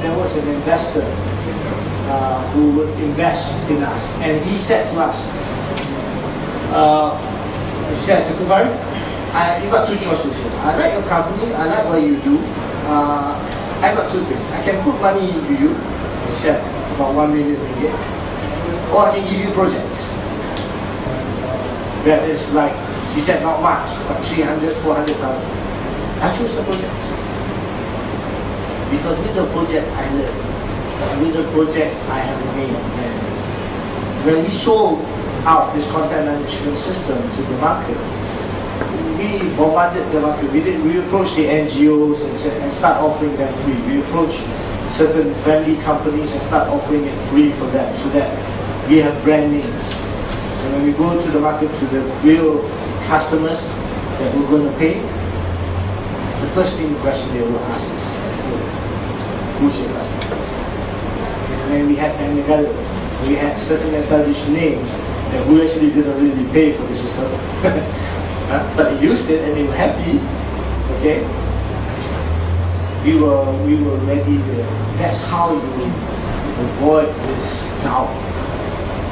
there was an investor who would invest in us, and he said to us, he said, Tengku Farith, you got two choices here. I like your company, I like what you do. I got two things. I can put money into you, he said, about 1 million ringgit, or I can give you projects. That is like, he said, not much, but 300, 400,000. I chose the projects. Because with the project I learn, and with the projects I have a name. And when we sold out this content management system to the market, we bombarded the market. We approached the NGOs and start offering them free. We approached certain friendly companies and start offering it free for them, so that we have brand names. And when we go to the market to the real customers that we're going to pay, the first question they will ask is, who's your customer? And then we had Bangsar, we had certain established names that who actually didn't really pay for the system. But they used it and they were happy. Okay, we were ready. That's how you avoid this doubt.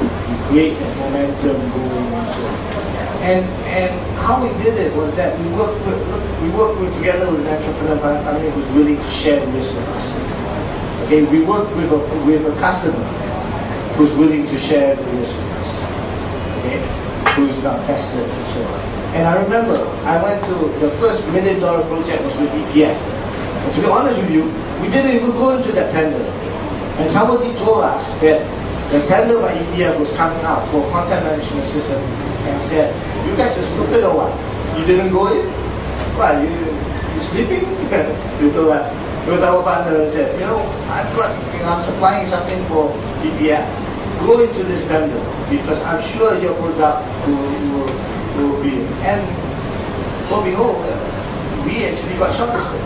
You create that momentum going on. And how we did it was that we worked together with an entrepreneur company who's willing to share the risk with us. Okay, we worked with a customer who's willing to share the risk with us. Okay, who's now tested and so on. And I remember, I went to, the first $1 million project was with EPF. And to be honest with you, we didn't even go into that tender. And somebody told us that the tender by EPF was coming out for a content management system and said, you guys are stupid or what? You didn't go in? What, you sleeping? They told us. It was our partner and said, I'm supplying something for EPF. Go into this tender because I'm sure your product will be. And lo and behold, we actually got shortlisted.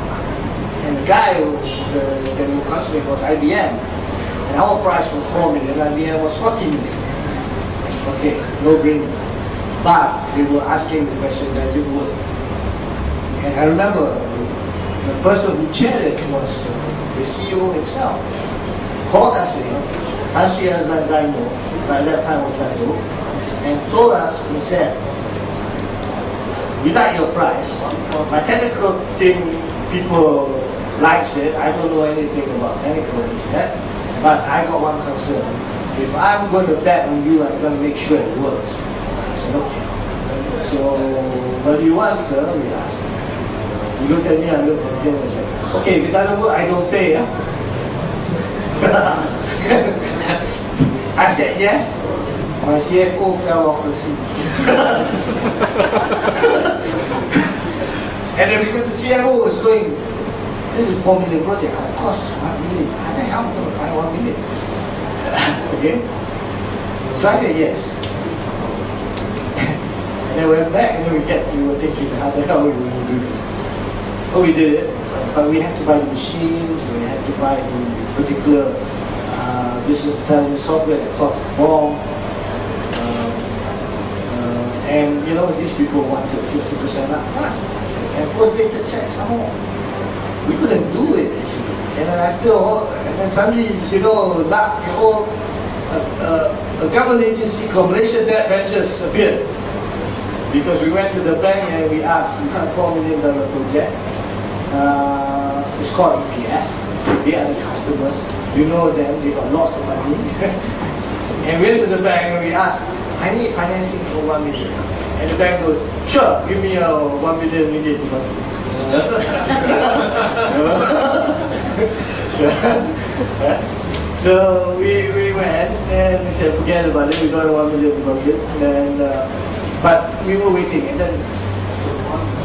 And the guy that we were considering was IBM. And our price was 4 million, IBM was 40 million. Okay, no brainer. But they were asking the question, does it work? And I remember the person who chaired it was the CEO himself. Called us in, Assocation, by that time was that low, and told us and said, we like your price. My technical team people likes it. I don't know anything about technical, he said, but I got one concern. If I'm going to bet on you, I'm going to make sure it works. I said, okay. So, what do you want, sir? We asked. He looked at me, I looked at him and said, okay, if it doesn't work, I don't pay. Huh? I said yes. My CFO fell off the seat. And then because the CFO was going, this is a 4 million project, of course it's 1 million. How the hell am I going to find 1 million? Okay? So I said yes. And then we went back and then we were thinking, how the hell are we going to do this? So we did it, but we had to buy the machines, we had to buy the particular business intelligence software that cost a bomb. And these people wanted 50% up front. And post-dated checks some more. We couldn't do it actually. And then suddenly, a government agency called Malaysia Debt Ventures appeared. Because we went to the bank and we asked, you got a $4 million project. It's called EPF. They are the customers. You know them, they got lots of money. And we went to the bank and we asked, I need financing for 1 million. And the bank goes, sure, give me a 1 million ringgit deposit. So we went and we said, forget about it, we got a 1 million deposit. And, but we were waiting. And then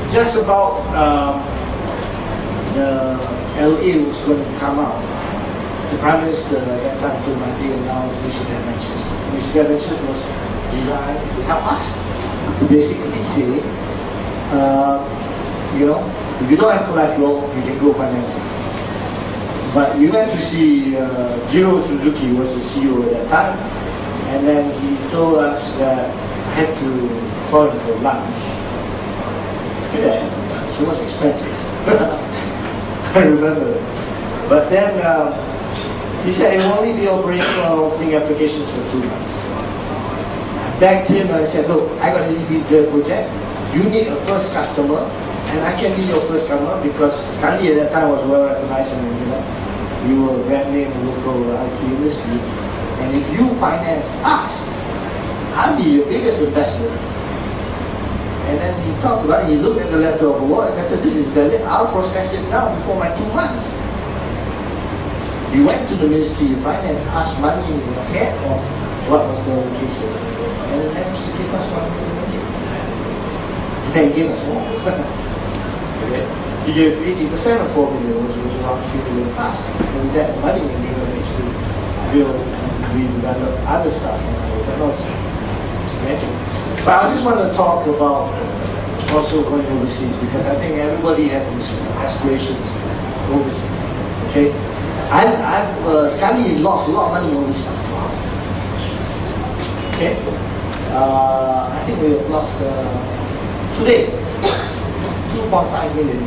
just about the LA was going to come out. The Prime Minister at that time told my dear announced Malaysia Debt Ventures. Malaysia Debt Ventures was designed to help us to basically say, if you don't have collateral, you can go financing. But we went to see Jiro Suzuki was the CEO at that time, and then he told us that I had to call him for lunch. Yeah, it was expensive. I remember that. But then he said it will only be operational opening applications for 2 months. I begged him and I said, look, I got this EV project. You need a first customer, and I can be your first customer because Skali at that time was well recognized, and we were brand name local IT industry. And if you finance us, I'll be your biggest investor. And then he talked about it, he looked at the letter of award and said, this is valid, I'll process it now before my 2 months. He went to the Ministry of Finance, asked money ahead of what was the allocation. And the ministry gave us 1 million. Then he gave us more. He gave 80% of 4 million, which was around 3 million plus. And with that money, we managed to build and redevelop other stuff in our technology. Okay? But I just want to talk about also going overseas, because I think everybody has aspirations overseas. Okay? Skali lost a lot of money overseas. Okay? I think we have lost today 2.5 million.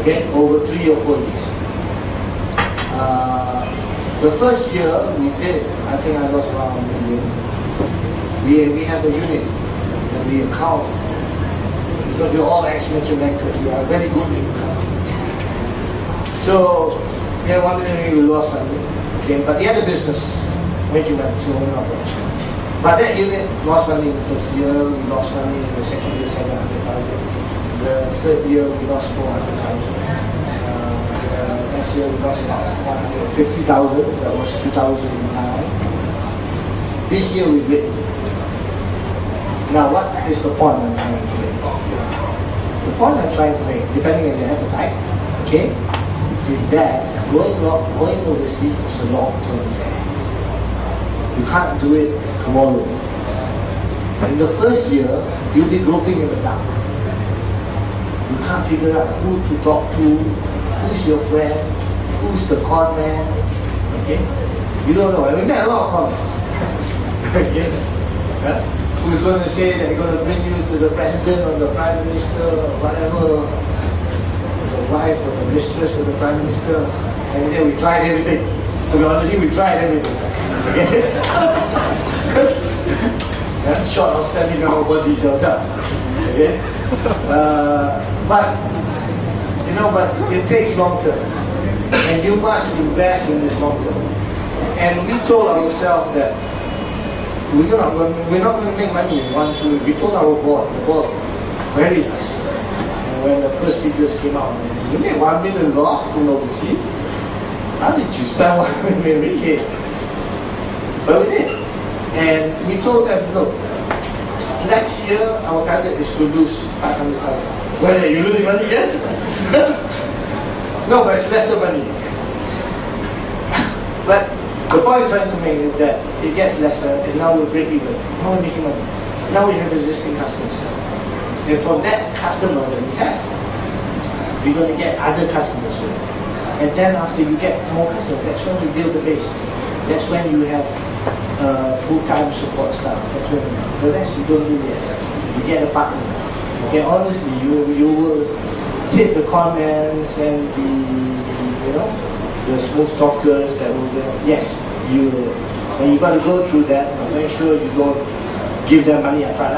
Okay? Over 3 or 4 years. The first year we did, I think I lost around 1 million. We have a unit that we account, because we're all ex-merchant bankers, we are very good in account. So we had 1 million, we lost money. Okay, but the other business making money, so we're not rich. But that unit lost money in the first year, we lost money in the second year, 700,000. The third year we lost 400,000. Next year we lost about 150,000, that was 2009. This year we made. Now what is the point I'm trying to make? The point I'm trying to make, depending on your appetite, okay, is that going overseas is a long-term affair. You can't do it tomorrow. In the first year, you'll be groping in the dark. You can't figure out who to talk to, who's your friend, who's the con man, okay? You don't know. We met a lot of con men. Okay? Yeah? Who's going to say they're going to bring you to the president or the prime minister or whatever, the wife or the mistress of the prime minister. And then we tried everything. To be honest, we tried everything. Okay? Yeah? Short of selling our bodies ourselves. Okay? But it takes long term. And you must invest in this long term. And we told ourselves that we're not going to make money in 1, 2. We told our board, the board queried us. And when the first figures came out, you made 1 million loss from overseas. How did you spend 1 million ringgit? But we did. And we told them, look, next year our target is to lose 500,000. Well, are you losing money again? No, but it's lesser money. But the point I'm trying to make is that it gets lesser, and now we're break even. Now we're making money. Now we have existing customers. And from that customer that we have, we're going to get other customers. And then after you get more customers, that's when we build the base. That's when you have full-time support staff. That's when the rest you don't do yet. You get a partner. Okay, honestly, you will hit the comments and the smooth talkers that will be, yes, you will. And you got to go through that, but make sure you don't give them money up front,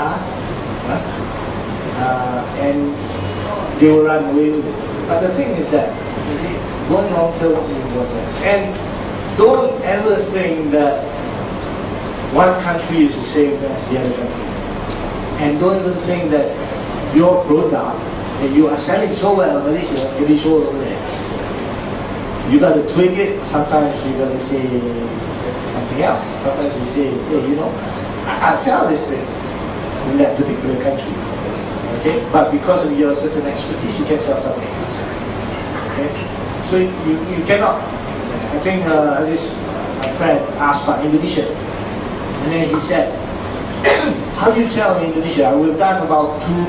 and they will run away with it. But the thing is that, going long term was that. And don't ever think that one country is the same as the other country. And don't even think that your product that you are selling so well in Malaysia can be sold over there. You got to twig it. Sometimes you got to say something else. Sometimes you say, hey, I can't sell this thing in that particular country. Okay? But because of your certain expertise, you can sell something else. Okay? So you cannot. I think my friend asked about Indonesia. And then he said, how do you sell in Indonesia? We've done about 2